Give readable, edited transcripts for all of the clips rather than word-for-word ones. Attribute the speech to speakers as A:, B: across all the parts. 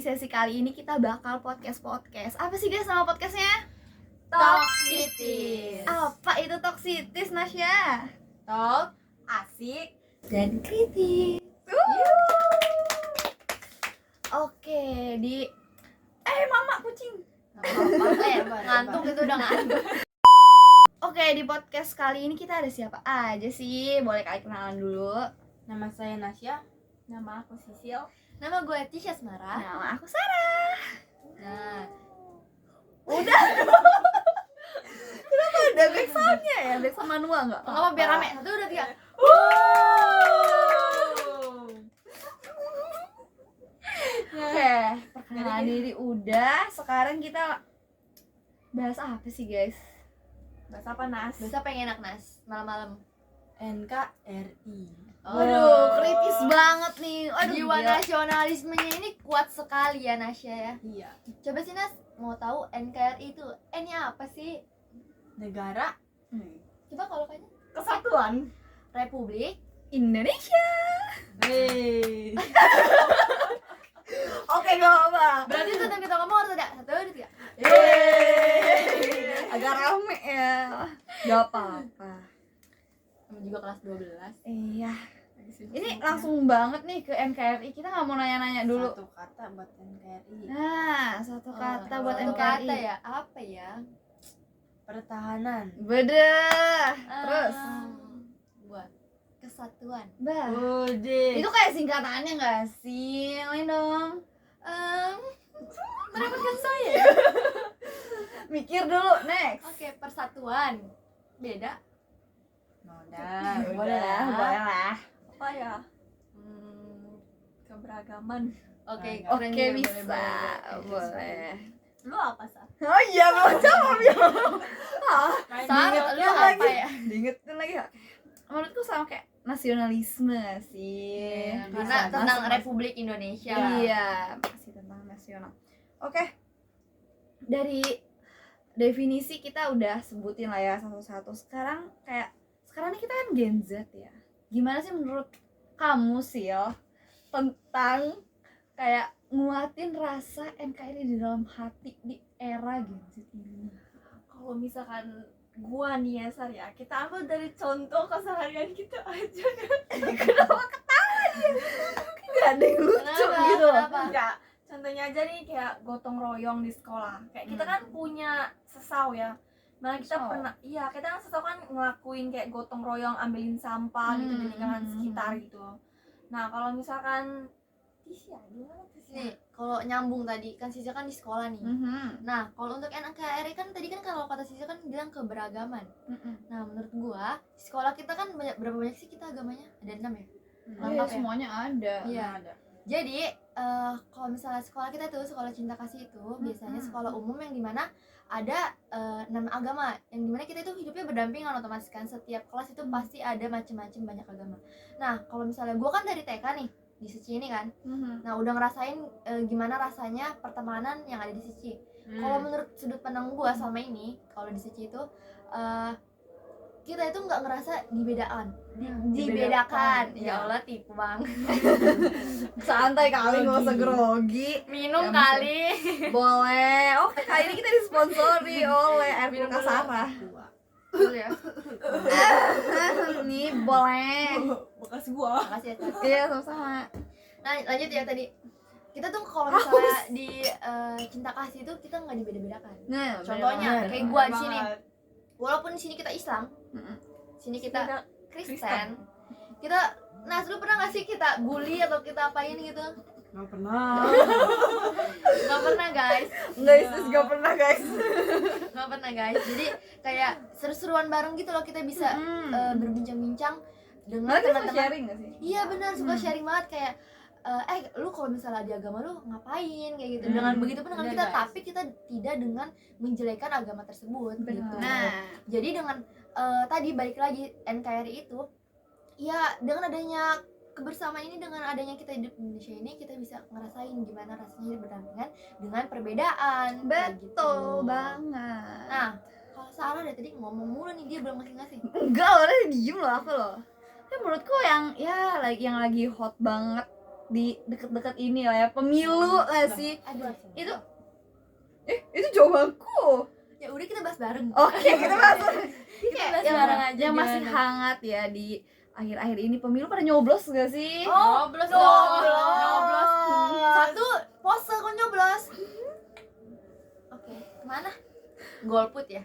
A: sesi kali ini kita bakal podcast. Apa sih guys nama podcastnya?
B: Toxitis.
A: Apa itu Toxitis, Nasya?
B: Talk, asik,
A: Dan kritis. Oke, di mama kucing.
B: ngantuk itu udah ngantuk.
A: Oke, di podcast kali ini kita ada siapa aja sih? Boleh kali kenalan dulu.
B: Nama saya Nasya.
C: Nama aku Sisil.
B: Nama gue Tisha Semara.
A: Nama aku Sarah.
B: Nah,
A: Udah. Kenapa ada back sound-nya ya? Back sound manual nggak?
B: apa biar rame. 1, 2, 3.
A: Oke, perkenalan diri udah. Sekarang kita bahas apa sih guys?
C: Bahasa apa, Nas?
B: Biasa pengen enak Nas, malam-malam.
C: NKRI.
A: Waduh, kritis banget nih. Aduh,
B: Jiwa
A: gila.
B: nasionalismenya ini kuat sekali ya Nasya ya.
C: Iya.
B: Coba sih Nas, mau tahu NKRI itu N-nya apa sih?
C: Negara
B: Coba kalau kayaknya
C: Kesatuan.
B: Republik.
A: Indonesia.
C: Hei.
A: Oke, gak apa-apa.
B: Berarti itu kita ngomong harus ada 1, 2, 3.
A: Agak rame ya. Gak apa-apa.
B: Kamu juga kelas 12.
A: Iya. Ini langsung banget nih ke NKRI. Kita nggak mau nanya-nanya dulu.
C: Satu kata buat NKRI.
A: Nah, satu kata buat
B: Satu
A: NKRI.
B: kata ya, apa ya?
C: Pertahanan.
A: Bedah. Terus,
B: Buat kesatuan.
A: bah.
C: Udah.
A: Itu kayak singkatannya nggak sih? Yang lain dong.
B: Merepotkan saya.
A: Mikir dulu, next.
B: Oke, persatuan. Beda.
C: Boleh lah.
A: Boleh lah.
C: Apa ya? Keberagaman.
B: Oke,
C: Oke,
B: keren
A: Oke,
B: juga,
A: bisa.
C: boleh.
A: Boleh.
C: Lu apa, Sa?
A: Oh iya, belum jawab ya.
B: Saat lu
A: Diingetin
B: apa
A: lagi.
B: ya?
A: Diingetin lagi ya. Menurutku sama kayak nasionalisme sih.
B: Iya,
A: Bisa
B: karena tentang
A: masuk.
B: Republik Indonesia.
A: Iya, masih tentang nasional. Oke. Dari definisi kita udah sebutin lah ya satu-satu. Sekarang ini kita kan Gen Z ya. Gimana sih menurut kamu Sil tentang kayak nguatin rasa NKRI di dalam hati di era Gen Z ini?
C: Kalau misalkan gua nih ya, Sar ya, kita ambil dari contoh keseharian kita aja.
A: Kenapa ketawa dia? Gak ada yang lucu
B: Kenapa?
A: gitu.
B: Kenapa?
C: Enggak, contohnya aja nih kayak gotong royong di sekolah. Kayak kita kan punya sesau ya. Nah kita
A: Sesau?
C: pernah, iya kita kan sesau kan ngelakuin kayak gotong royong ambilin sampah gitu di lingkungan sekitar gitu. Nah kalau misalkan Tisha gimana Tisha?
B: Nih, kalau nyambung tadi kan Sisa kan di sekolah nih. Nah, kalau untuk NKRI kan tadi kan kalau kata Sisa kan bilang keberagaman. Nah, menurut gua di sekolah kita kan berapa banyak sih kita agamanya? Ada 6 ya?
A: Oh,
B: Lengkap
A: iya,
B: ya?
A: semuanya ada.
B: Iya.
C: Ada.
B: Jadi kalau misalnya sekolah kita tuh sekolah cinta kasih itu biasanya sekolah umum yang dimana ada 6 agama yang dimana kita itu hidupnya berdampingan otomatis kan setiap kelas itu pasti ada macam-macam banyak agama. Nah kalau misalnya gue kan dari TK nih di Seci ini kan, nah udah ngerasain gimana rasanya pertemanan yang ada di Seci. Kalau menurut sudut pandang gue selama ini kalau di Seci itu kita itu nggak ngerasa dibedakan. Ya Allah tipu bang.
A: Santai kali, nggak usah grogi.
B: Minum
A: Ya,
B: kali.
A: Boleh. Oke, kali ini kita disponsori oleh air
B: Minum
A: kulkas
B: dulu.
A: Sarah.
B: Betul ya.
A: Nih boleh.
C: Bekas gua.
B: Makasih ya Tat.
A: Iya, sama-sama.
B: Nah lanjut ya tadi. Kita tuh kalau misalnya di cinta kasih itu kita nggak dibeda-bedakan.
A: Nah,
B: Contohnya kayak gua di sini. Walaupun di sini kita Islam, sini kita
C: Kita
B: Kristen, kita Nas lu pernah nggak sih kita bully atau kita apain gitu?
C: nggak pernah.
B: Nggak pernah guys,
A: Gak pernah guys.
B: nggak pernah guys. Jadi kayak seru-seruan bareng gitu loh kita bisa berbincang-bincang dengan
A: Nanti suka
B: teman-teman.
A: sharing gak sih?
B: Iya benar, suka sharing banget kayak lu kalau misalnya di agama lu ngapain kayak gitu. Dengan begitu pun dengan
C: Bener,
B: kita,
C: guys.
B: tapi kita tidak dengan menjelekan agama tersebut gitu.
A: Nah,
B: Jadi dengan tadi balik lagi NKRI itu ya dengan adanya kebersamaan ini, dengan adanya kita hidup di Indonesia ini, kita bisa ngerasain gimana rasanya hidup berdampingan dengan perbedaan. Kayak
A: betul
B: gitu.
A: banget.
B: Nah, kalau Sarah dari tadi ngomong mulu nih, dia belum ngasih.
A: Enggak loh, dia diem loh aku loh. Tapi menurutku yang lagi hot banget di deket-deket ini lah ya, pemilu nggak sih?
B: Aduh.
A: Itu jawabanku.
B: Ya udah kita bahas bareng.
A: Oke, kita masuk.
B: Kita bahas
A: yang,
B: bareng aja.
A: yang masih
B: gimana?
A: hangat ya di akhir-akhir ini pemilu pada nyoblos gak sih?
B: Nyoblos dong. Nyoblos. Satu pose kok nyoblos. Oke, kemana? Golput ya?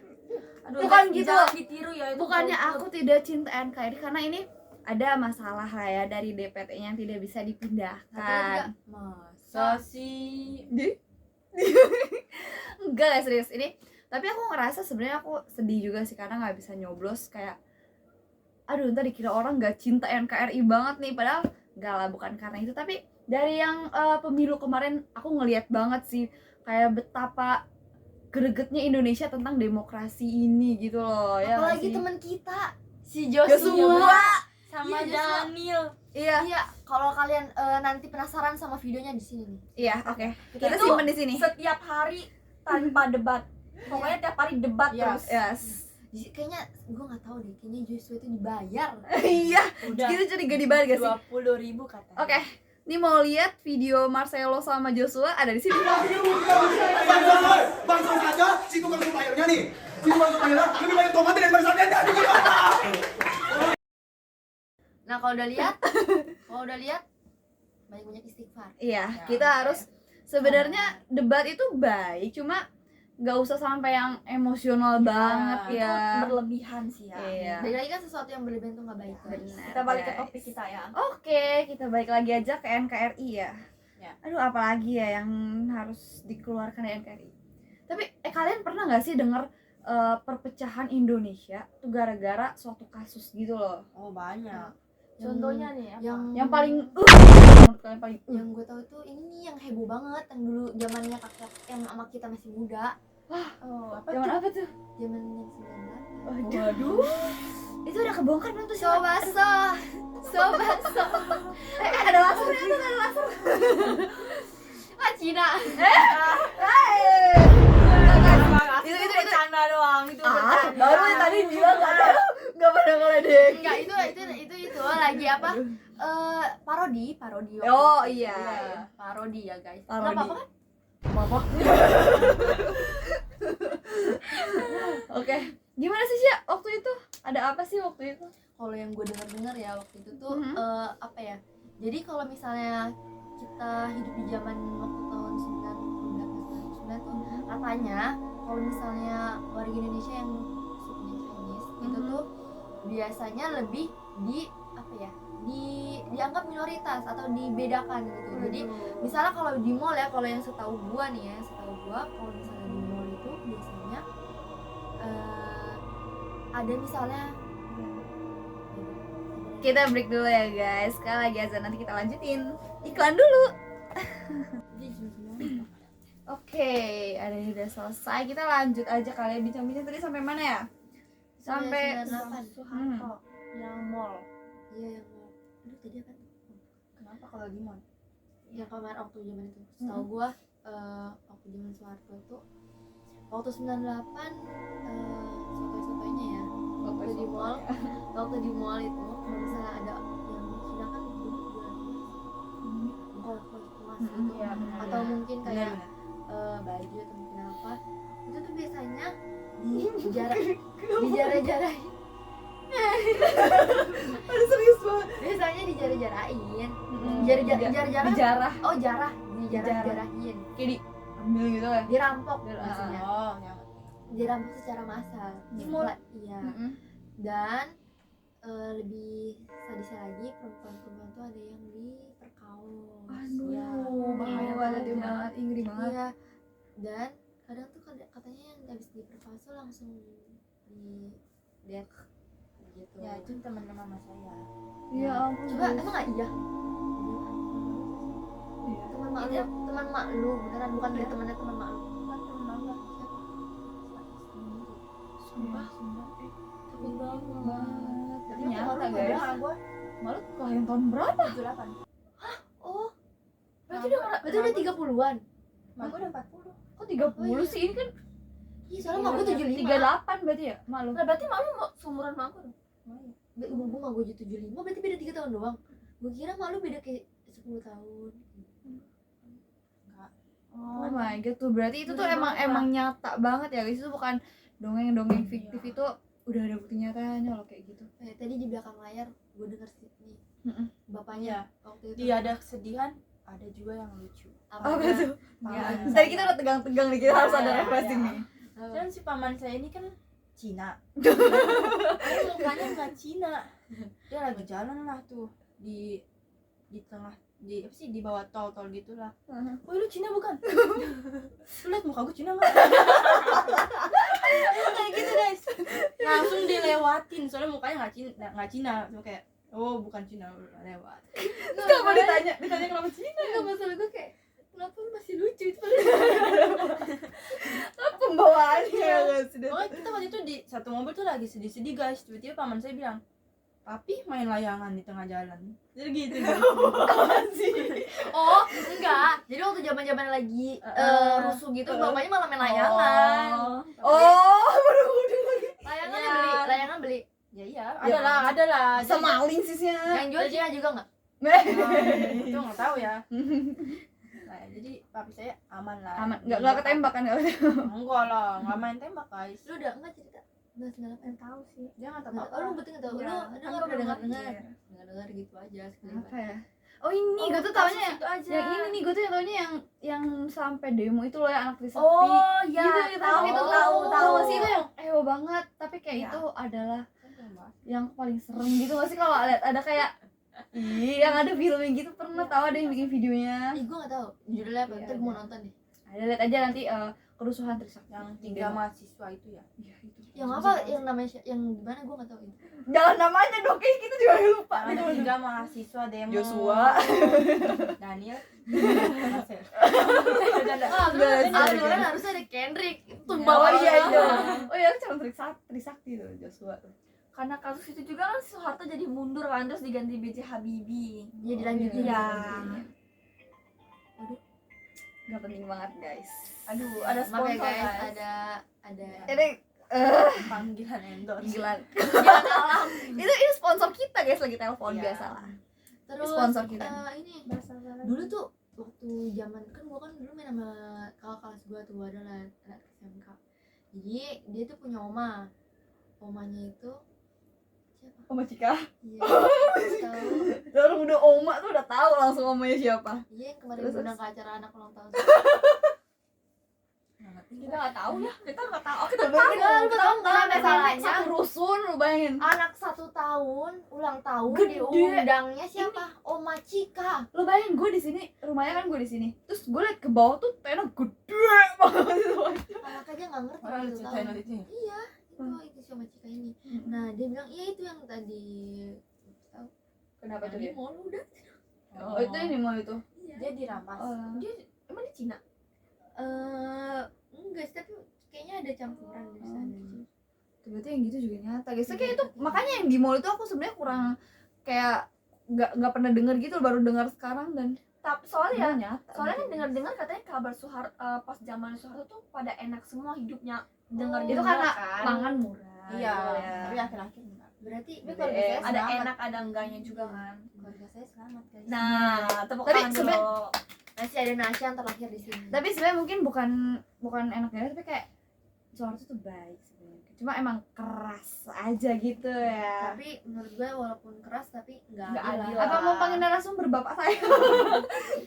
C: Aduh,
A: Bukan gitu.
C: jangan ditiru ya itu.
A: Bukannya
C: golput.
A: aku tidak cinta NKRI, karena ini ada masalah lah ya dari DPT-nya yang tidak bisa
B: Satu
A: dipindahkan.
B: tiga.
C: Masa sih?
A: Enggak lah, serius ini. Tapi aku ngerasa sebenarnya aku sedih juga sih karena nggak bisa nyoblos. Kayak aduh, ntar dikira orang nggak cinta NKRI banget nih, padahal enggak lah, bukan karena itu. Tapi dari yang pemilu kemarin aku ngelihat banget sih kayak betapa gregetnya Indonesia tentang demokrasi ini gitu loh ya. nggak
B: Apalagi
A: sih?
B: teman kita si
A: Joshua.
B: Joshua.
C: Sama
B: Iya, Joshua.
C: Daniel.
A: Iya,
B: Iya, kalau kalian nanti penasaran sama videonya di sini nih.
A: iya, oke. Kita
C: Itu
A: simpen di sini.
C: Setiap hari tanpa debat. Pokoknya tiap hari debat terus.
A: Yes.
B: Kayaknya gue nggak tahu deh, kayaknya Joshua itu dibayar.
A: Iya,
C: Udah
A: kita curiga di balik gak sih?
C: 20.000 katanya.
A: Oke, ini mau lihat video Marcelo sama Joshua ada di sini.
D: Bangsa saja, si tukang suppliernya nih. Si tukang suppliernya lebih banyak tomatnya daripada sardennya.
B: Nah, kalau udah lihat banyak-banyak istighfar.
A: Iya,
C: Ya,
A: kita
C: oke.
A: harus sebenarnya debat itu baik, cuma nggak usah sampai yang emosional banget
C: Itu
A: ya.
C: berlebihan sih ya.
A: Iya.
B: Balik lagi kan sesuatu yang berlebihan tuh nggak baik. guys.
A: Benar.
C: Kita balik ke
A: guys.
C: topik kita ya.
A: Oke, kita balik lagi aja ke NKRI ya.
C: Ya.
A: Aduh, apalagi ya yang harus dikeluarkan dari NKRI. Tapi kalian pernah nggak sih dengar perpecahan Indonesia tuh gara-gara suatu kasus gitu loh?
C: Oh, banyak.
B: Yang-
C: Contohnya nih apa?
A: Yang paling menurut kalian paling
B: yang gue tahu itu ini nih yang heboh banget yang dulu zamannya kakek yang sama kita masih muda,
C: Oh, apa
A: zaman
C: tuh?
A: apa tuh?
B: zaman yang 98.
A: Waduh. Itu udah kebongkar belum tuh?
B: Sobaso.
A: Ada lasernya tuh, ada laser.
B: Ah, Cina.
C: Itu bercanda doang, itu bercanda.
A: Baru yang tadi bilang nggak pada ngeledek.
B: Enggak, itu lagi apa? Parodi waktu
A: Oh
B: itu.
A: iya.
B: Parodi ya, guys.
A: Parodi.
B: Enggak apa-apa kan?
A: Mama. Oke, gimana sih Sya waktu itu? Ada apa sih waktu itu?
B: Kalau yang gue dengar ya waktu itu tuh
A: Mhm.
B: apa ya? Jadi kalau misalnya kita hidup di zaman waktu tahun 1999 tuh katanya kalau misalnya warga Indonesia yang sukunya Chinese itu tuh biasanya lebih di apa ya? Dianggap minoritas atau dibedakan gitu. Jadi misalnya kalau di mall ya, kalau yang setahu gua nih ya, kalau misalnya di mall itu biasanya ada misalnya
A: Kita break dulu ya guys. Sekali lagi azan, nanti kita lanjutin iklan dulu. Oke, ada yang udah selesai. Kita lanjut aja kalian bincang-bincang tadi sampai mana ya? Sampai
B: 98.
C: Soeharto yang mall.
B: Iya yang mau. Aduh tadi apa tuh?
C: Kenapa kalau di mall?
B: Yang kemarin waktu zaman itu. Setahu gua waktu zaman Soeharto itu waktu 98 sotoy-sotoynya ya. Waktu di mall, waktu di mall itu kalau misalnya ada yang Cina kan dulu jualan emas gitu.
C: Iya, benar.
B: Atau mungkin kayak
C: Benar.
B: baju atau mungkin apa itu tuh biasanya dijarah-jarahin
A: Aduh, serius banget.
B: biasanya dijarah-jarahin
A: Dijarah.
B: dijarah-jarahin
A: Kayak diambil gitu ya.
B: dirampok maksudnya
C: Oh, ya.
B: dirampok secara massal
A: Di
B: mall iya
A: Mm-mm.
B: dan lebih sadisnya lagi perempuan-perempuan tuh ada yang diperkaos
A: Aduh,
C: Ya,
A: bahaya banget ya banget, ngeri banget.
B: iya dan kadang tuh katanya yang habis diperkaos tuh langsung di death gitu
C: Ya, itu teman-teman sama saya.
A: Ya ampun.
B: coba emang nggak iya
A: Iya.
B: teman mak lu beneran bukan dari temannya teman mak lu
C: Kan teman mama.
A: Sumpah.
B: tapi
A: banget. Tapi
C: Tapi
A: nyata
C: malu
A: guys.
C: sama gua
A: Malu kelahiran tahun berapa?
C: 78.
B: oh
A: Berarti udah
B: 30-an
C: Mak gua udah 40.
A: kok 30 sih? Ini kan
B: iya soalnya mak gue 75
A: 38 berarti ya? Malu.
C: Nah, berarti malu mau seumuran sama aku dong.
B: gue mak gue 75 berarti beda 3 tahun doang gue kira mak lu beda kayak 10 tahun.
A: Oh my god, tuh berarti itu tuh emang nyata banget ya guys, itu bukan dongeng-dongeng fiktif, itu udah ada bukti nyatanya loh kayak gitu.
B: Tadi di belakang layar gue denger sih nih bapaknya waktu itu.
C: Dia ada kesedihan, ada juga yang lucu.
A: Apa tuh?
C: Paman
A: Tadi kita udah tegang-tegang nih, kita harus ada refreshing nih.
C: Dan si paman saya ini kan Cina. Tapi mukanya nggak Cina. Dia lagi jalan lah tuh di tengah, di apa sih, di bawah tol gitulah. Woi, lu Cina bukan? Lu liat muka gue Cina nggak? Kayak gitu guys. Langsung dilewatin soalnya mukanya nggak Cina. Cuma kayak, oh bukan Cina, lewat.
A: Kenapa ditanya kenapa Cina?
B: Enggak, masalah gue kayak kenapa lu masih lucu itu.
A: Pembawaannya guys.
C: Pokoknya kita waktu itu di satu mobil tuh lagi sedih-sedih guys. Tiba-tiba paman saya bilang, papi main layangan di tengah jalan. Jadi gitu guys.
B: Oh enggak, jadi waktu zaman lagi rusuh gitu bapaknya malah main layangan.
A: Oh, baru
B: Layangan beli.
C: Ya iya, ada lah.
A: sama maling sisnya.
B: Yang jual Cina juga nggak?
C: Itu nggak tahu ya. Nah, jadi papi saya aman lah.
A: Aman, nggak ketembak kan?
C: Enggak lah, nggak main tembak guys.
B: Lu udah enggak cerita? Enggak pengen tahu sih.
C: Dia nggak tahu
B: Oh,
C: apa.
B: lu betul nggak tahu?
C: Iya,
B: Lu
C: kan
B: dengar
C: udah
B: dengar gitu aja sekeliling.
A: Apa ya? Oh ini, gue tuh taunya
C: itu aja.
A: yang ini nih, gue tuh yang taunya yang sampai demo itu loh, yang anak Trisakti.
C: Oh iya,
A: gitu,
C: tahu
A: itu
C: tahu.
A: sih, itu yang banget, tapi kayak
C: Iya.
A: itu adalah yang paling serem gitu nggak sih, kalau ada kayak yang ada filmnya gitu, pernah tahu ada yang bikin videonya.
B: Ih, gua enggak tahu. Judulnya apa?
A: Iya,
B: Ntar gua mau nonton deh.
A: Ada, lihat aja nanti kerusuhan Trisakti
C: Yang
A: Demo.
C: 3 mahasiswa itu ya.
A: Iya, itu.
B: Yang apa? Yang namanya yang gimana gua enggak tahu itu.
A: Jangan namanya dong, kayak kita juga lupa.
C: Ada 3 mahasiswa demo.
A: Joshua.
C: Daniel.
B: Aturan harusnya ada Kendrick. Itu
A: Oh
B: bawa
A: iya itu.
C: Iya.
A: Oh iya, calon Trisakti tuh Joshua tuh.
C: Karena kasus itu juga kan Soeharto jadi mundur kan, terus diganti B.J. Habibie.
B: Iya dilanjutin.
C: Iya.
A: Gak penting banget guys.
C: Aduh, ada
B: Maaf ya
C: sponsor
B: guys,
C: guys.
B: ada
A: Ini
C: Panggilan endorse.
A: gila.
B: jalan alam.
A: Itu sponsor kita guys, lagi telepon
C: Iya.
A: biasa lah.
B: Terus
A: Sponsor kita.
B: ini dulu tuh waktu zaman kan gua kan dulu main sama kakak kelas gua tuh adalah anak SMK. Jadi dia tuh punya omanya itu siapa?
A: Oma Cika.
B: Iya. Tahu.
A: Orang udah oma tuh udah tahu langsung omanya siapa.
B: Iya, yang kemarin
A: Terus,
B: undang ke acara anak ulang tahun.
C: Kita nggak tahu ya. Kita nggak tahu. Oh, kita
A: Lu
C: tahu.
B: tahu nggak masalahnya?
A: satu rusun, lu bayangin.
B: Anak 1 tahun ulang tahun
A: Gede.
B: diundangnya siapa? Oma Cika.
A: Lu bayangin gue di sini, rumahnya kan gue di sini. Terus gue liat ke bawah tuh tenda gede banget itu.
B: Anak aja nggak ngerti
C: Oh,
B: waktu
C: lu
B: itu
C: ceritain
B: tahun.
C: waktu itu ya?
B: Iya, itu si Oma Cika ini. Nah, dia bilang, "Iya itu yang tadi tahu."
A: Kenapa tuh
B: Tadi
A: dia?
B: mau lu udah.
A: Oh itu ini mau itu.
B: Iya.
C: Dia dirampas.
A: Oh.
C: Dia emang di Cina?
B: Enggak sih, tapi kayaknya ada campuran di sana sih.
A: Berarti yang gitu juga nyata guys. Kayak itu makanya yang di mall itu aku sebenarnya kurang kayak nggak pernah denger gitu, baru dengar sekarang dan
C: Tapi soalnya
A: nyata.
C: soalnya kan dengar-dengar katanya kabar pas zaman Soeharto tuh pada enak semua hidupnya. Dengar
A: itu karena pangan murah.
C: Iya,
A: gitu ya.
C: tapi akhir-akhir enggak.
B: Berarti
A: BBM.
B: keluarga saya
C: Ada
B: selamat.
C: enak ada enggaknya juga kan.
B: Keluarga saya selamat guys.
C: Nah, tepuk
A: Tapi
C: tangan
A: sebenarnya-
C: dulu.
B: masih ada Nasya yang terlahir di sini.
A: Tapi sebenarnya mungkin bukan enaknya, tapi kayak Soeharto tuh baik sebenarnya. Cuma emang keras aja gitu ya.
B: Tapi menurut gue walaupun keras tapi nggak
C: Nggak
B: adil.
C: adil.
B: lah.
A: Apa mau panggil narasumber bapak saya?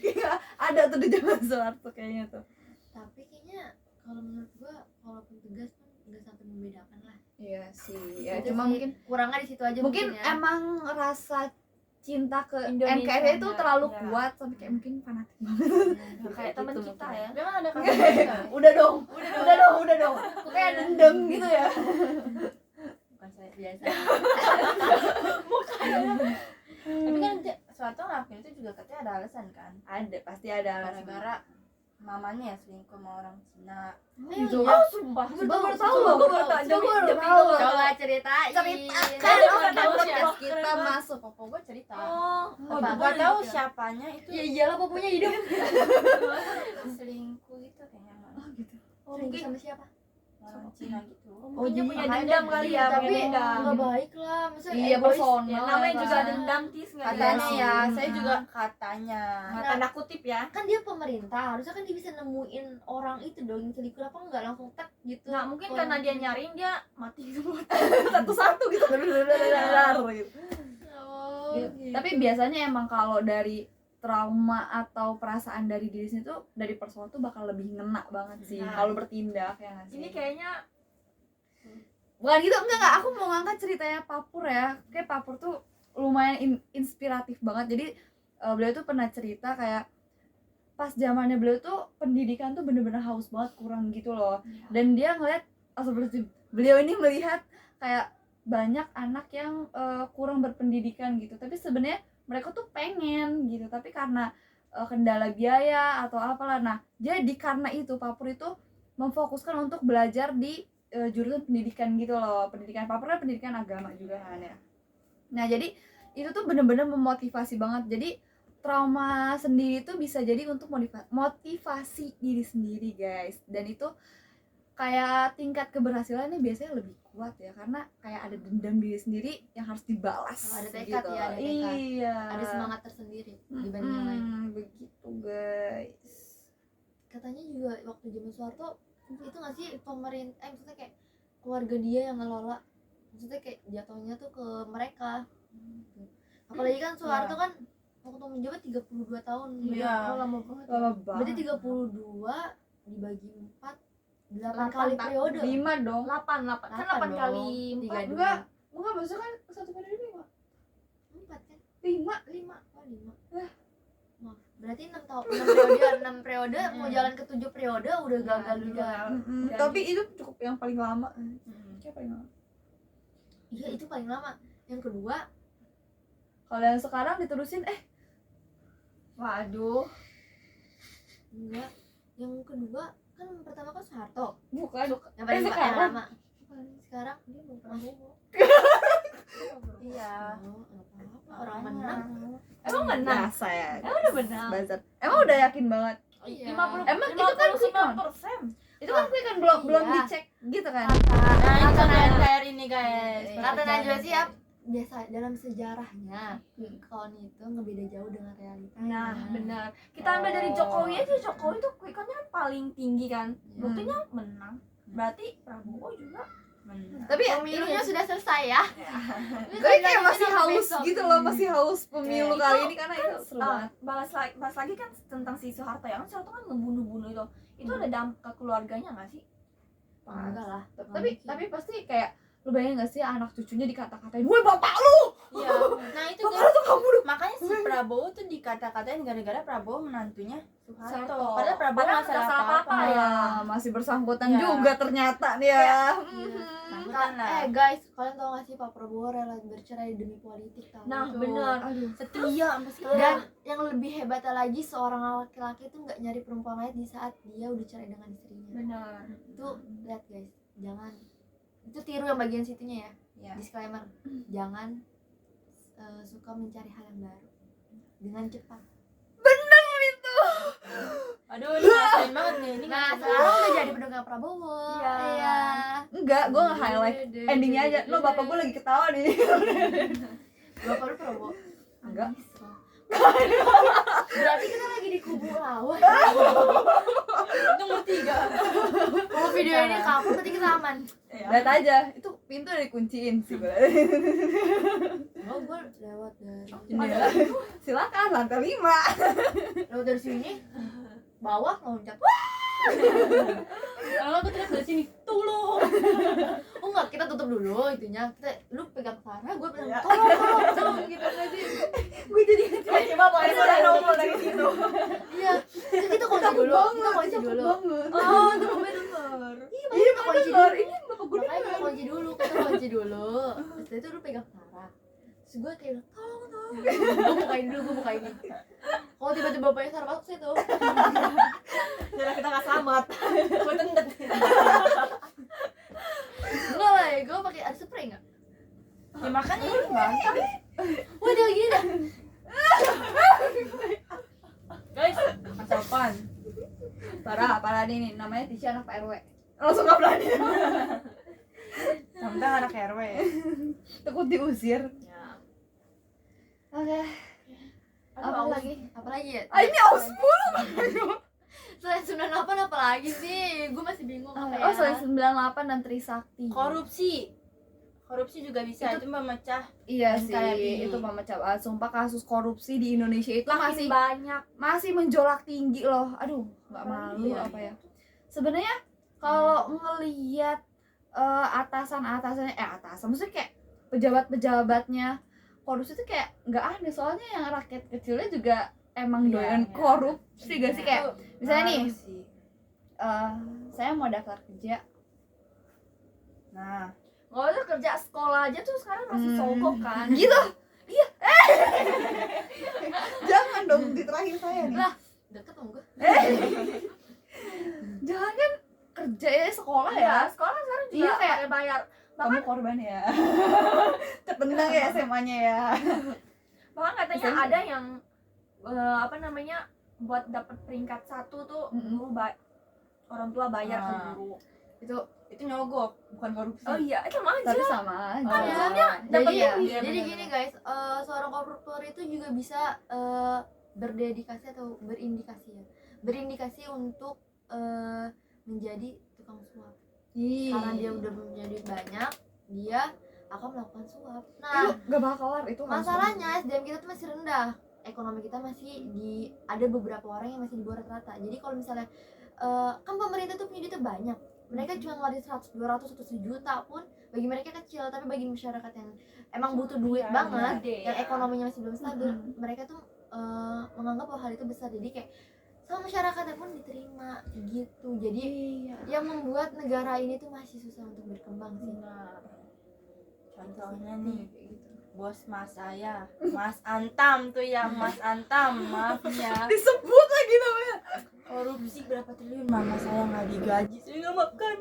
A: Kayak ada tuh di zaman Soeharto kayaknya tuh.
B: Tapi kayaknya kalau menurut gue walaupun tegas pun nggak sampai membedakan lah.
A: Iya sih. Ya
B: Itu
A: cuma
B: sih,
A: mungkin
B: kurangnya di situ aja
A: mungkin
B: ya.
A: emang rasa cinta ke
C: Indonesia
A: NKRI itu
C: nya,
A: terlalu
C: iya.
A: kuat sampai kayak mungkin fanatik banget.
C: Ya, kayak teman
A: gitu
C: kita
A: mungkin.
C: ya. Memang ada kasus kita ya?
A: Udah dong. Kok kayak dendam gitu ya.
B: Bukan saya biasa.
C: Tapi kan Soeharto ngelakuin itu juga katanya ada alasan kan.
A: Ada, pasti ada alasan.
C: Gara-gara mamanya ya selingkuh sama orang Cina.
A: Gitu.
C: Oh, sumpah.
A: Gue baru tahu loh.
C: Gue baru tahu.
A: Gue baru
C: Demi
A: tahu.
C: gue.
B: Coba ceritain.
A: Ceritakan
C: Kan
A: dong
C: orang tahu
A: podcast
C: siapa.
A: kita
C: Keren banget.
A: masuk.
C: Papa gue cerita.
B: Oh,
C: Oh,
B: apa?
C: gue tahu siapanya itu
B: Ya iyalah pokoknya hidup.
C: selingkuh gitu kayaknya.
A: Oh gitu.
B: Oh, mungkin sama siapa?
C: orang Cina gitu.
A: Oh, jadi
E: punya
A: makanya
E: dendam
A: dia-
E: kali
B: Iya,
E: ya,
B: tapi
E: punya dendam.
B: nggak baik lah, maksudnya
A: Iya,
B: egois.
A: personal.
E: Ya, namanya juga
A: kan.
E: dendam tis nggak
C: Katanya
A: sih.
C: ya, saya juga katanya.
E: tanda kutip ya.
B: Kan dia pemerintah, harusnya kan dia bisa nemuin orang itu dong yang selingkuh, apa nggak langsung tek gitu.
E: Nah mungkin
B: Kalau
E: karena dia
B: mungkin-
E: nyariin dia mati semua.
A: Satu-satu gitu. Gitu.
B: Oh,
A: Gitu.
B: gitu.
A: Tapi biasanya emang kalau dari trauma atau perasaan dari diri sendiri tuh dari personal tuh bakal lebih ngena banget sih
E: Nah.
A: kalau bertindak ya nggak sih?
E: Ini kayaknya
A: bukan gitu, enggak, aku mau ngangkat ceritanya Papur ya. Kayak Papur tuh lumayan inspiratif banget. Jadi beliau tuh pernah cerita kayak pas zamannya beliau tuh pendidikan tuh bener-bener haus banget, kurang gitu loh. Dan dia ngeliat beliau ini melihat kayak banyak anak yang kurang berpendidikan gitu, tapi sebenarnya mereka tuh pengen gitu, tapi karena kendala biaya atau apalah. Nah, jadi karena itu Papur itu memfokuskan untuk belajar di jurusan pendidikan gitu loh. Pendidikan Papur kan pendidikan agama juga kan ya. Nah, jadi itu tuh bener-bener memotivasi banget. Jadi trauma sendiri tuh bisa jadi untuk motivasi diri sendiri guys. Dan itu kayak tingkat keberhasilannya biasanya lebih kuat ya, karena kayak ada dendam diri sendiri yang harus dibalas.
B: Ada tekad
A: gitu.
B: ya, ada tekad.
A: Iya.
B: Ada semangat tersendiri dibanding yang lain.
A: Begitu guys.
B: Katanya juga waktu zaman Soeharto itu nggak sih pemerintah, maksudnya kayak keluarga dia yang ngelola, maksudnya kayak jatuhnya tuh ke mereka. Apalagi kan Soeharto kan waktu menjabat 32 tahun.
C: Iya.
E: oh, lama banget.
A: Lama
B: Berarti
A: banget.
B: 32 dibagi 4, 8
E: Delapan
B: kali
E: tak-
B: periode.
A: 5 dong.
E: 8 kan 8 kali
B: 3
E: 4
A: Enggak, enggak maksudnya kan satu periode 5.
B: 4 kan?
A: 5.
B: 5. Oh 5. Maaf. Berarti 6 tahun, 6 periode, 6 periode mau jalan ke 7 periode udah gagal juga.
E: Dan-
A: Tapi itu cukup yang paling lama. Kayak paling lama.
B: Iya, itu paling lama. Yang kedua,
A: Kalau yang sekarang diterusin
E: waduh
B: enggak. Yang kedua kan pertama kan Soeharto.
A: bukan.
B: Yang paling yang
A: sekarang?
B: lama. Sekarang dia mau Prabowo.
C: Iya.
B: Oh, nggak apa-apa. Orang menang.
E: emang menang
A: Biasa ya.
E: emang udah menang
A: Bazar. Emang udah yakin banget.
B: Iya.
E: 50
A: Emang itu kan quick count.
E: 59%.
A: Itu kan quick count belum
B: Iya.
A: dicek gitu kan.
C: Nah, itu
B: Kata
C: KNKR ini guys.
B: Kata Najwa Shihab, biasa dalam sejarahnya quick count itu ngebeda jauh dengan realitanya.
E: Nah, benar. Kita ambil dari Jokowi aja. Jokowi tuh quick count-nya kan paling tinggi kan. Buktinya menang. Berarti Prabowo juga menang.
A: Tapi
B: Pemilunya sudah selesai ya.
A: Tapi kayak masih
B: Sampai
A: haus
B: besok.
A: gitu loh, masih haus pemilu
E: Itu
A: kali ini karena itu seru
E: Ah,
A: banget.
E: bahas lagi kan tentang si Soeharto ya. Kan Soeharto kan ngebunuh-bunuh itu. Itu ada dampak ke keluarganya nggak sih?
B: Enggak lah.
A: Tapi pasti kayak lu bayangin gak sih anak cucunya dikata-katain, "Woi bapak lu,
C: Iya. Nah, itu
A: bapak
C: guys.
A: lu tuh kamu lu."
C: Makanya si Prabowo tuh dikata-katain gara-gara Prabowo menantunya Soeharto.
A: Soeharto.
C: Padahal Prabowo
E: Padahal
C: nggak salah
E: nggak salah
C: apa-apa.
E: apa-apa ya.
A: Masih bersangkutan
C: Iya.
A: juga ternyata nih ya.
B: Iya.
C: Bukan lah.
B: Guys, kalian tau gak sih Pak Prabowo rela bercerai demi politik tau?
E: Nah,
C: Tuh.
E: bener.
A: Aduh.
C: Setia sampai sekarang.
B: Dan yang lebih hebatnya lagi, seorang laki-laki itu nggak nyari perempuan lain di saat dia udah cerai dengan istrinya.
E: Benar.
B: Itu lihat guys, jangan, itu tiru yang bagian situnya ya.
C: Iya.
B: Disclaimer, jangan suka mencari hal yang baru dengan cepat.
C: Aduh, ini ngerasain banget nih. Ini
B: Nah,
C: ngerasain
B: sekarang udah jadi pendukung Prabowo.
E: Iya.
A: Enggak, gue nge-highlight endingnya aja. Lo bapak gue lagi ketawa nih.
B: Bapak lu Prabowo.
A: Enggak.
B: Berarti kita lagi di kubu lawan.
C: itu bertiga.
B: Kalau video ini kapur berarti kita aman.
A: Lihat aja, itu pintu udah dikunciin sih gue.
B: Oh, gue lewat dari
A: Ini silakan lantai 5.
B: lewat dari sini bawah loncat.
C: Kalau aku teriak dari sini, tolong.
B: Oh enggak, kita tutup dulu itunya. Kita lu pegang Farah, gue pegang
A: Iya.
B: tolong gitu aja.
A: Gue jadi
E: Coba boleh nongol dari situ.
B: Iya. Kita kunci dulu. Kita kunci dulu.
A: banget.
E: Oh, itu gue denger.
A: Iya, bapak denger. Ini bapak gue
B: Makanya kita kunci dulu. Kita kunci dulu. Setelah itu lu pegang Farah. Terus gue kayak tolong. Gue bukain dulu, gue bukain. Kalau tiba-tiba bapaknya Sarah masuk situ.
E: Jangan kita nggak selamat. Gue tendet.
B: Enggak lah ya, gue pakai air spray enggak?
C: Ya makanya ini mantap.
B: Wah, dia gini dah.
C: Guys, masapan.
A: parah nih namanya Tisha anak Pak RW. langsung nggak berani.
C: Sampai anak RW ya.
A: Takut diusir.
E: Ya.
A: Oke.
E: Aduh,
B: Apa lagi ya?
A: Ah, ini aus mulu.
B: Selain 98 apa lagi sih? Gue masih bingung apa ya.
A: Oh, selain 98 dan Trisakti.
C: Korupsi juga bisa, itu memecah.
A: Iya sih,
C: NKRI.
A: itu memecah. Sumpah kasus korupsi di Indonesia itu
E: makin banyak.
A: masih menjolak tinggi loh. Aduh, nggak malu
C: Iya,
A: apa ya. Sebenarnya kalau ngelihat atasan-atasannya maksudnya kayak pejabat-pejabatnya korupsi itu kayak nggak aneh, soalnya yang rakyat kecilnya juga emang
C: Iya,
A: doyan
C: iya.
A: korupsi gak sih, kayak misalnya nih
C: Ngaruh sih.
A: saya mau daftar kerja.
C: Nah,
E: Nggak usah kerja sekolah aja tuh sekarang masih sogok kan.
A: Gitu. Iya. Jangan dong diterahin saya nih.
B: Lah, deket dong gue.
A: Jangan kan kerja ya sekolah
E: Ya,
A: ya.
E: sekolah sekarang juga
A: Iya, kayak
E: pakai bayar.
A: Kamu korban ya. Ketendang ya SMA-nya ya.
E: Bahkan katanya
A: SMP.
E: ada yang apa namanya buat dapat peringkat 1 tuh guru orang tua bayar ke guru.
C: itu nyogok, bukan korupsi.
E: Oh iya, sama aja.
A: Tapi sama aja.
B: Oh,
E: Maksudnya
A: Jadi
E: dapatnya
A: ya,
C: Iya,
B: Jadi
C: bener-bener.
B: gini guys, seorang koruptor itu juga bisa berdedikasi atau berindikasi untuk menjadi tukang suap. Karena dia udah punya duit banyak, dia akan melakukan suap. Nah,
A: gak bakal kelar itu langsung.
B: masalahnya SDM kita tuh masih rendah, ekonomi kita masih ada beberapa orang yang masih di bawah rata-rata. Jadi kalau misalnya kan pemerintah tuh punya duitnya banyak, mereka cuma ngeluarin 100, 200 atau 1 juta pun bagi mereka kecil, tapi bagi masyarakat yang emang butuh duit
C: Iya,
B: banget,
E: gede
B: yang
E: ya.
B: ekonominya masih belum stabil, mereka tuh menganggap bahwa hal itu besar, jadi kayak sama masyarakatnya pun diterima gitu. Jadi yang membuat negara ini tuh masih susah untuk berkembang sih.
C: Benar. Contohnya nih, bos mas saya, Mas Antam tuh ya, Mas Antam, maaf ya.
A: Disebut lagi namanya.
C: Korupsi berapa triliun, mama saya nggak digaji, saya nggak makan.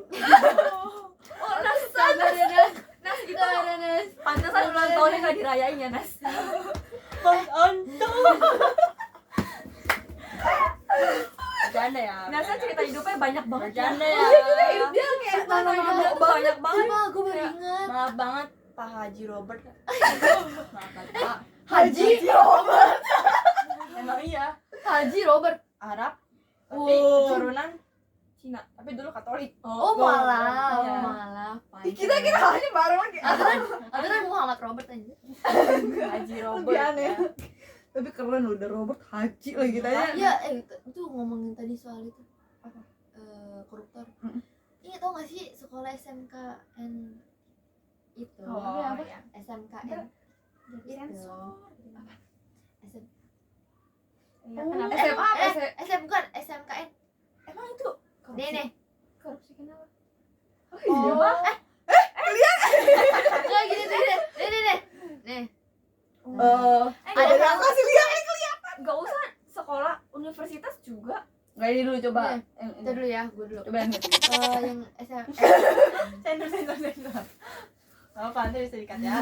E: Oh, Nas,
B: Sabar ya Nas.
E: Nas itu
B: Sabar ya Nas.
E: pantesan ulang tahunnya nggak dirayain ya, Nas.
C: Mas Antam. Bercanda ya.
E: Nasa cerita hidupnya banyak banget.
C: Bercanda
E: ya.
C: ya.
A: Dia kayak
E: Banyak
A: banyak
E: banget.
B: Sumpah gue baru ingat.
C: Maaf banget Pak Haji Robert. Maaf banget, Pak.
A: Haji Robert.
C: Emang iya,
B: Haji Robert.
C: Arab tapi
A: Oh.
C: keturunan Cina, tapi dulu Katolik.
B: Oh malah,
C: Iya.
B: malah.
A: Kita hanya bareng lagi.
B: Atau kan Muhammad Robert aja.
C: Haji Robert.
A: Lebih aneh.
C: ya.
A: Tapi keren udah Robert Haji lagi tanya.
B: Iya, itu ngomongin tadi soal itu apa? Koruptor. Ini tau gak sih sekolah SMKN itu?
E: Oh,
A: apa?
E: iya.
B: SMKN. Itu.
E: Iya,
A: Oh.
E: kenapa?
A: SMA apa sih?
B: bukan SMKN.
C: Emang itu
B: Nih.
E: Korupsi kenapa?
A: Oh iya.
B: Enggak gini nih. Nih.
A: Ada yang kasih lihat.
E: Gak usah sekolah universitas juga.
A: Enggak, ini dulu coba.
B: Iya. Kita dulu ya, gue dulu.
A: Coba yang ini.
B: Yang
C: sensor. Apa nanti bisa dikat ya?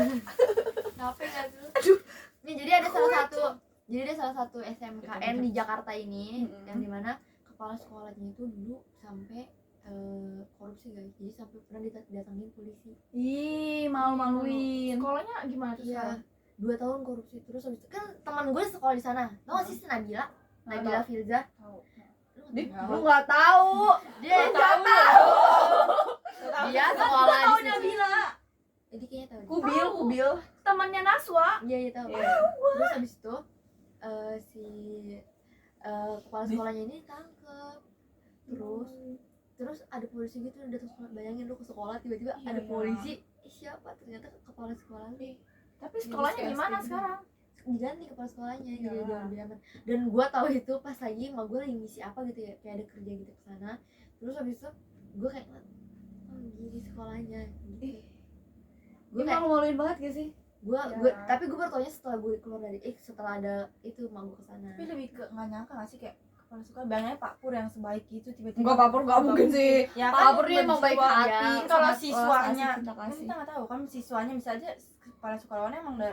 B: Kenapa enggak dulu? Aduh. Nih jadi ada salah satu SMKN di Jakarta ini yang dimana kepala sekolahnya itu dulu sampai korupsi guys. Jadi sampai pernah didatangin polisi.
A: Ih, malu-maluin.
E: Sekolahnya gimana tuh
B: Iya.
E: sekarang?
B: 2 tahun korupsi terus habis itu kan teman gue sekolah di sana. Tau gak sih si Nabila Filza?
E: Tahu.
A: Lu enggak tahu.
B: Dia
A: Nggak
B: tahu. Dia sekolah
E: Tahu
B: di situ.
E: Nabila.
B: Jadi kayaknya tahu.
A: Kubil.
E: Temannya Naswa.
B: Iya tahu.
A: Iya.
B: Terus habis itu si kepala sekolahnya ini ditangkap. Terus ada polisi gitu datang sekolah. Bayangin lu ke sekolah tiba-tiba
C: Iya,
B: ada
C: iya.
B: polisi. Siapa? Ternyata kepala sekolah.
E: Tapi sekolahnya gimana sekarang?
B: Diganti kepala sekolahnya
C: Iya.
B: jadi jauh lebih aman. Dan gua tahu itu pas lagi emak gue lagi ngisi apa gitu ya, kayak ada kerja gitu ke sana. Terus habis itu gue kayak gini sekolahnya gitu.
A: Gue malu-maluin banget gak sih?
B: Tapi gue baru taunya setelah gue keluar dari setelah ada itu emak gue kesana.
C: Tapi lebih ke nggak nyangka nggak sih kayak kepala sekolah bayangnya Pak Pur yang sebaik itu tiba-tiba.
A: Enggak, Pak Pur enggak mungkin sih.
C: Ya
A: Pak
C: kan
A: Pur dia emang baik
C: bersiswa.
A: hati.
C: Ya, kalau
A: sama
C: siswanya
A: cinta
C: kan
A: kasih.
C: kita nggak tahu kan siswanya bisa aja kepala sekolahnya emang ke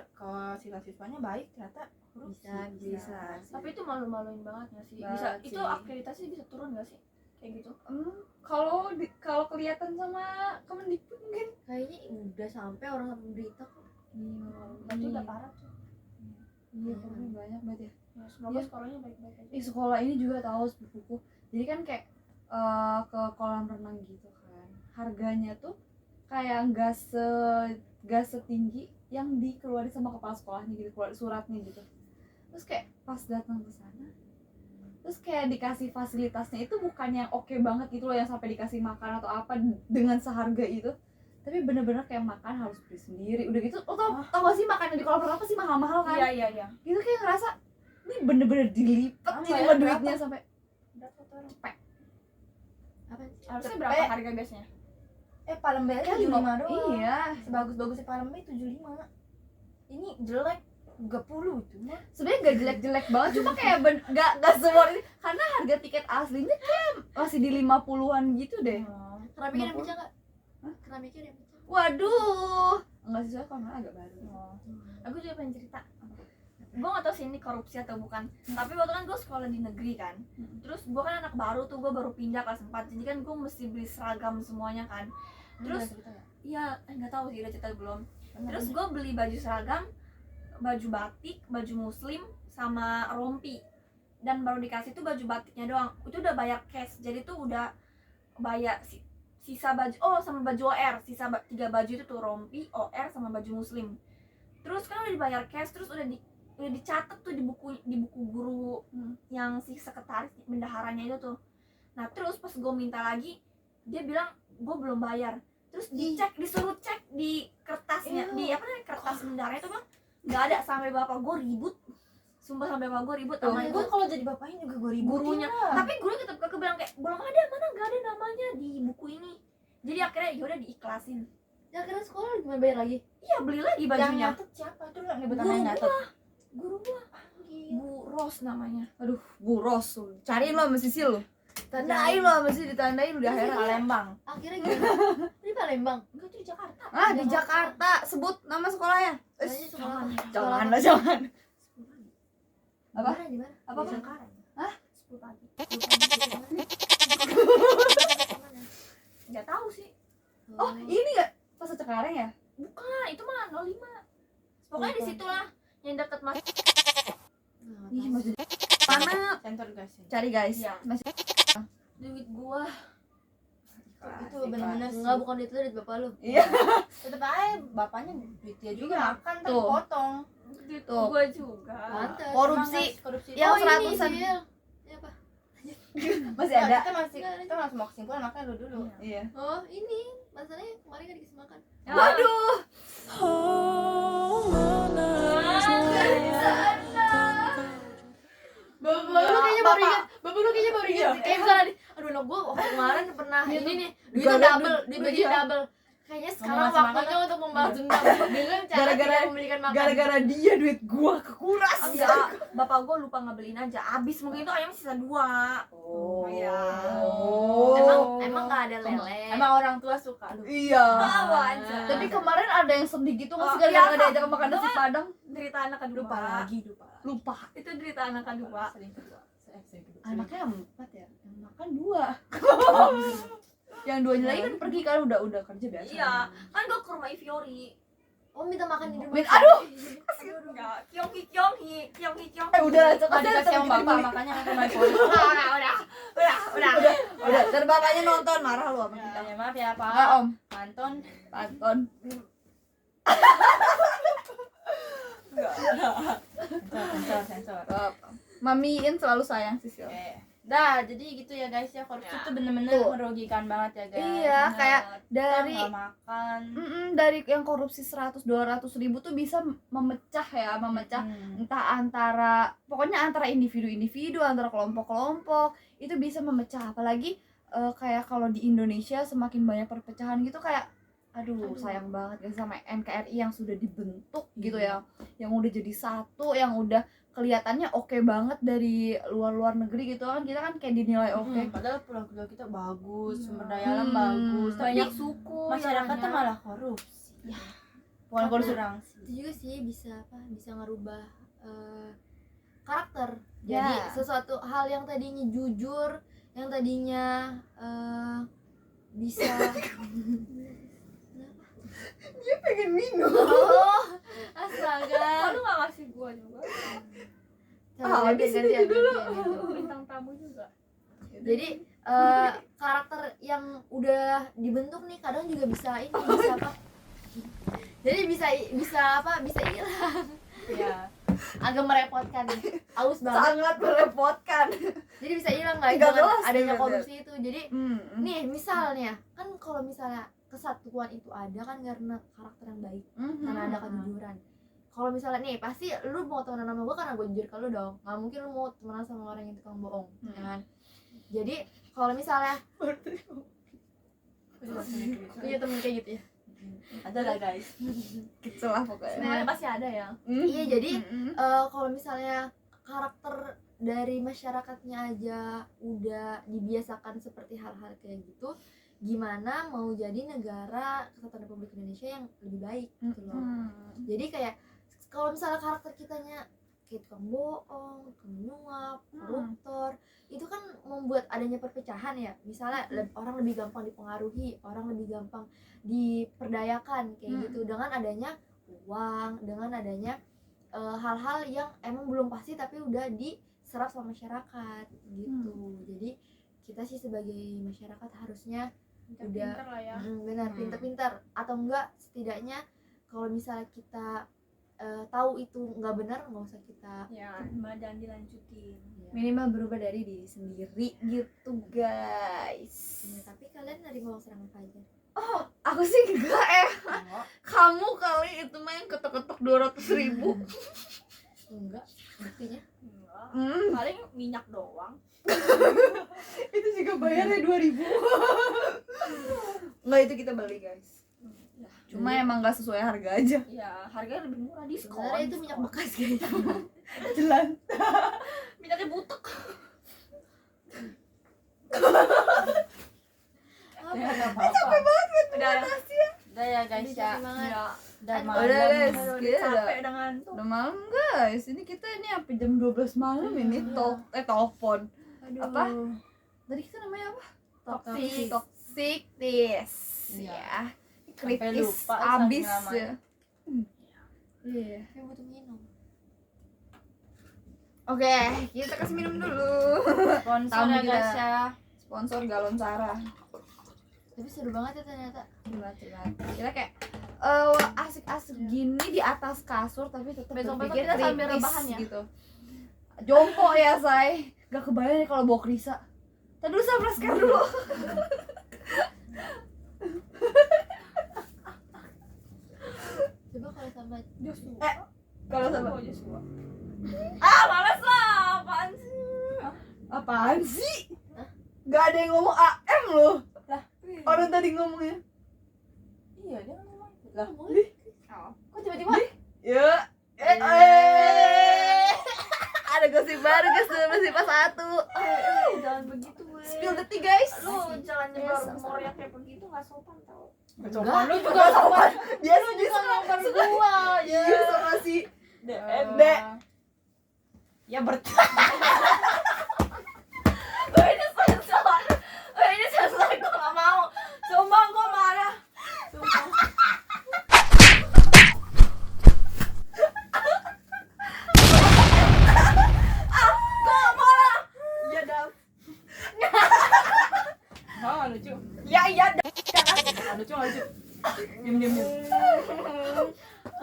C: siswa-siswanya baik ternyata korupsi.
B: Bisa.
E: Tapi itu malu-maluin banget gak sih?
A: Banget
E: Bisa
A: sih.
E: itu akreditasi bisa turun gak sih? kayak gitu.
A: Kalau kelihatan sama Kemendikbud mungkin.
B: Kayaknya udah sampai orang sampai berita kok.
E: Berarti udah parah tuh.
A: Iya, korbannya banyak banget ya.
E: Ya, semoga
A: Iya.
E: sekolahnya baik-baik aja.
A: Sekolah ini juga tahu sepupuku. Jadi kan kayak ke kolam renang gitu kan. Harganya tuh kayak nggak setinggi yang dikeluarin sama kepala sekolahnya gitu, keluar suratnya gitu. Terus kayak pas datang ke sana, terus kayak dikasih fasilitasnya itu bukan yang oke banget gitu loh, yang sampai dikasih makan atau apa dengan seharga itu. Tapi bener-bener kayak makan harus beli sendiri. Udah gitu, lo tau gak sih makanan di kolam renang pasti mahal-mahal kan?
E: Iya.
A: Gitu kayak ngerasa ini bener-bener dilipat
C: Apa
A: ini
C: ya,
A: mah duitnya sampai
E: Berapa tuh orang?
B: Apa sih?
E: Harusnya
C: Cepet.
E: berapa harga biasanya?
C: Palembang
A: ya
C: 75 doang.
A: Iya.
C: Sebagus-bagusnya Palembang 75. Ini jelek 30 itu mah.
A: Sebenarnya gak jelek-jelek banget, cuma kayak gak semua ini karena harga tiket aslinya kayak masih di 50-an gitu deh.
B: Keramiknya ada
A: 50.
B: pecah nggak?
A: Hah?
B: Keramiknya ada pecah.
A: Waduh. Enggak sih, soalnya kalau agak baru.
E: Aku juga pengen cerita. Gue gak tau sih ini korupsi atau bukan. Tapi waktu kan gue sekolah di negeri kan. Terus gue kan anak baru tuh, gue baru pindah kelas 4. Jadi kan gue mesti beli seragam semuanya kan. Terus iya, nggak tahu sih udah cerita belum. Terus gue beli baju seragam, baju batik, baju muslim, sama rompi. Dan baru dikasih tuh baju batiknya doang. Itu udah bayar cash. Jadi tuh udah bayar sisa baju, sama baju OR. Sisa 3 baju itu tuh rompi, OR, sama baju muslim. Terus kan udah dibayar cash, terus udah dicatat tuh di buku guru yang si sekretaris bendaharanya itu tuh. Nah terus pas gue minta lagi, dia bilang gue belum bayar. Terus disuruh cek di kertasnya, di apa namanya, kertas bendaharanya tuh bang, nggak ada. Sampai bapak gue ribut, sumpah sampai bapak gue ribut sama
C: Gue kalau jadi bapaknya juga gue ributin
E: gurunya.
C: lah.
E: Tapi guru tetap keke bilang kayak belum ada, mana nggak ada namanya di buku ini. Jadi akhirnya yaudah diikhlasin.
B: Ya akhirnya sekolah gimana bayar lagi?
E: Iya beli lagi
C: Yang
E: bajunya.
C: nyatet siapa? Itu nggak nyebut
E: Guru
C: namanya nyatet.
E: Guru gua Bu Ros namanya.
A: Aduh, Bu Ros tuh. Cariin lo sama Sisil lo. Tandain lo sama Sisil, ditandain udah akhirnya.
C: Palembang.
B: Akhirnya gimana? Di Palembang.
E: Enggak tuh di Jakarta.
A: Ah, di Jakarta. Sebut nama sekolahnya.
B: Kayaknya sekolah apa?
A: Jangan lah, jangan. Apa?
B: Di mana?
A: Apa?
E: Di Jakarta.
A: Hah?
E: 10 pagi. Enggak tahu sih.
A: Oh, ini enggak pas Cekareng ya?
E: Bukan, itu mah 05. Pokoknya di situ lah yang deket Mas.
A: Ih, masih mana?
C: Sensor guys.
A: Cari guys.
E: Iya.
A: Masih
E: Duit gua.
C: Itu benar-benar
B: Enggak, bukan itu duit bapak lu.
A: Iya.
C: tetep aja bapaknya duit dia juga
E: Iya.
C: makan tapi
A: Tuh.
C: potong.
E: Duit
A: Tuh.
E: gua juga.
B: Pantes.
A: Korupsi.
C: Emang korupsi.
A: Yang
B: Oh, ini,
A: 100-an.
B: Sil. Ini apa?
A: masih
C: Nah,
A: ada.
C: kita masih mau kesimpulan makanya lu dulu.
A: Iya.
B: Oh, ini. Masalahnya kemarin kan dikasih makan.
A: Waduh.
B: Bapak lu kayaknya baru ingat. Kayak misalnya aduh anak gua waktu kemarin pernah ini nih, duitnya
A: Gak ada
B: double,
A: duit.
B: duitnya double. Kayaknya sekarang
C: ngasih
B: waktunya untuk membalas dendam dengan cara
A: Gara-gara-
B: tidak membelikan makan.
A: Gara-gara dia duit gua kekuras.
E: Enggak, bapak gua lupa ngebeliin aja. Abis mungkin itu ayamnya sisa 2.
A: Oh.
E: Iya.
B: Emang nggak ada lele.
C: Emang orang tua suka lu.
A: Iya.
E: Wajar.
A: Tapi kemarin ada yang sedih gitu nggak sih
E: Oh,
A: gara-gara
E: iya,
A: nggak diajak makan nasi
E: Apa?
A: Padang?
E: Derita anak kedua.
C: Lupa lagi.
A: Lupa.
E: Itu derita anak kedua.
C: Sering kedua. Sering kedua.
A: Anaknya 4 ya, yang makan 2. Yang 2-nya lagi kan pergi kan udah kerja biasa.
E: Iya, kan gua ke rumah Ifiori.
B: Oh, minta makan di rumah.
A: Aduh.
E: Enggak, Kyonghi.
A: Udah
C: Nggak dikasih sama bapak makanya kan main poli.
A: Udah, ntar bapaknya nonton marah lu sama kita.
C: Ya maaf ya
A: Enggak,
C: Pak.
A: Om.
C: Anton.
A: Tonton.
C: Sensor.
A: Mamiin selalu sayang Sisil.
C: Oke. Dah, jadi gitu ya guys ya, korupsi
E: Ya.
C: tuh bener-bener
A: Tuh.
C: merugikan banget ya guys.
A: Iya, kayak
C: Kita
A: dari
C: nggak makan.
A: dari yang korupsi 100-200 ribu tuh bisa memecah entah pokoknya antara individu-individu, antara kelompok-kelompok, itu bisa memecah. Apalagi kayak kalau di Indonesia semakin banyak perpecahan gitu, kayak aduh sayang banget guys sama NKRI yang sudah dibentuk gitu ya, yang udah jadi satu, yang udah kelihatannya oke banget dari luar negeri gitu kan, kita kan kayak dinilai oke.
C: Padahal pulau-pulau kita bagus, sumber daya alam bagus, tapi
E: Banyak suku,
C: masyarakatnya
E: ya.
C: malah korupsi.
A: Bukan korupsi.
C: Kurang sih.
B: Itu juga sih bisa ngerubah karakter.
A: Ya.
B: Jadi sesuatu hal yang tadinya jujur, yang tadinya bisa
C: Dia pengen minum.
B: oh astaga
E: Kok lu gak ngasih gua juga?
B: Coba
C: habis
B: gantian,
C: ini dulu.
B: gantian.
E: Bintang tamu juga.
B: Jadi karakter yang udah dibentuk nih kadang juga bisa ini bisa apa? Jadi bisa apa? Bisa hilang.
C: Ya.
B: Agak merepotkan. Aus banget.
A: Sangat merepotkan.
B: Jadi bisa hilang guys
A: Nggak
B: dengan
A: jelas
B: adanya
A: gitu.
B: korupsi itu. Jadi
A: Hmm.
B: nih misalnya kan kalau misalnya kesatuan itu ada kan karena karakter yang baik, karena ada kejujuran. Kalau misalnya nih pasti lu mau temenan sama gue karena gue jujur ke lu dong. Nggak mungkin lu mau temenan sama orang yang tukang bohong, ya kan? Jadi kalau misalnya punya temen kayak gitu ya.
C: Ada lah guys.
A: Gitu lah pokoknya.
E: Semuanya pasti ada ya.
B: Iya jadi
A: Mm-mm.
B: kalau misalnya karakter dari masyarakatnya aja udah dibiasakan seperti hal-hal kayak gitu, gimana mau jadi negara kesatuan Republik Indonesia yang lebih baik gitu loh. Jadi kayak kalau misalnya karakter kitanya kayak tukang bohong, tukang nyuap, koruptor, itu kan membuat adanya perpecahan ya. Misalnya orang lebih gampang dipengaruhi, orang lebih gampang diperdayakan kayak gitu dengan adanya uang, dengan adanya hal-hal yang emang belum pasti tapi udah diserap sama masyarakat gitu. Jadi kita sih sebagai masyarakat harusnya
E: Pinter lah ya.
B: benar pinter-pinter atau enggak setidaknya kalau misalnya kita tahu itu nggak benar nggak usah kita
E: Ya, malah jangan dilanjutin.
A: Minimal berubah dari diri sendiri gitu guys.
B: Ya, tapi kalian nerima uang serangan fajar
A: Aku sih enggak Kamu kali itu mah yang ketok-ketok 200.000.
B: enggak buktinya
E: Enggak.
A: Hmm.
E: Paling minyak doang.
C: Itu juga bayarnya 2.000.
A: Enggak, itu kita beli guys. Cuma emang nggak sesuai harga aja.
E: Ya, harganya lebih murah diskon.
B: sebenarnya itu minyak bekas guys
C: Jelas.
E: Minyaknya butek.
C: Ya enggak apa-apa. Udah ya guys
B: Udah
C: ya.
B: capek banget.
E: Ya,
C: Udah
A: Udah
C: malam.
A: guys,
E: aduh,
A: kita
E: capek udah ngantuk.
A: udah malam guys. Ini kita ini sampai jam 12 malam ini telepon. Apa? Tadi kita namanya apa? Toxic this.
C: Iya.
A: Ya.
C: Sampai
A: Kritis
C: lupa
A: abis
C: saking
A: ya. Iya.
B: yang butuh minum
A: Oke, kita kasih minum dulu.
C: Sponsor
A: Tamu
C: ya
A: kita.
C: guys ya.
A: Sponsor galon Sarah.
B: tapi seru banget ya ternyata
A: Curhat. Kita kayak asik-asik gini di atas kasur tapi tetap
E: Besok-besok
A: berpikir
E: kita sambil
A: kritis
E: rebahan ya?
A: gitu. Jongkok ya, say. Gak kebayang nih kalau bawa Krisa. Tadi dulu sama scare dulu.
B: coba kalau sama
E: Joshua.
A: Kalau sama
E: Joshua. Ah, males lah. Apaan sih?
A: apaan sih? Gak ada yang ngomong AM loh.
C: Lah,
A: Orang tadi ngomongnya.
C: iya dia ngomong. Lah,
E: Kok tiba-tiba?
A: Ya. Ada gosip baru guys, masih pas 1.
E: Jangan begitu, weh.
A: Spill the tea guys.
E: Lu jangan nyebar
A: Yes,
E: rumor yang kayak begitu, nggak sopan tau.
C: Coba lu
A: Juga sopan. Dia
C: lu juga ngamper gua ya.
A: Iya sama si
C: DM. Ya
E: Ini sensor. Ini sensor, gue gak mau. Sumpah gue marah. Sumpah.
A: Iya dam.
C: Ah, lucu.
A: Ya iya dam.
C: Ah, lucu enggak lucu? Diam.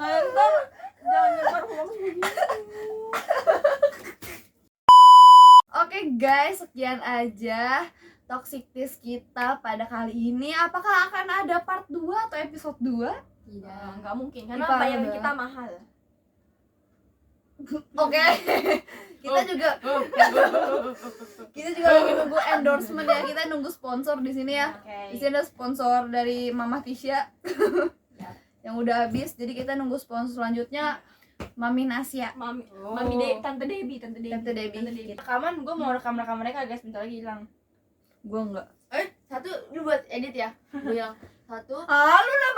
E: Ntar jangan nyebar hoax begini.
A: Oke guys, sekian aja Toxic Tis kita pada kali ini. Apakah akan ada part 2 atau episode 2?
B: tidak
E: Nggak mungkin, karena
A: Ipa
E: bayaran
A: ada.
E: kita mahal.
A: Oke. Kita juga lagi nunggu endorsement ya. Kita nunggu sponsor di sini ya. Di sini ada sponsor dari Mama Tisha. Yang udah habis. Jadi kita nunggu sponsor selanjutnya Mami Nasya.
E: Mami,
C: Oh.
E: Tante Debbie.
A: Tante Debbie.
C: Rekaman gua mau rekam mereka guys, bentar lagi hilang.
A: Gua enggak.
B: satu lu buat edit ya gue bilang satu
A: Ah, lu udah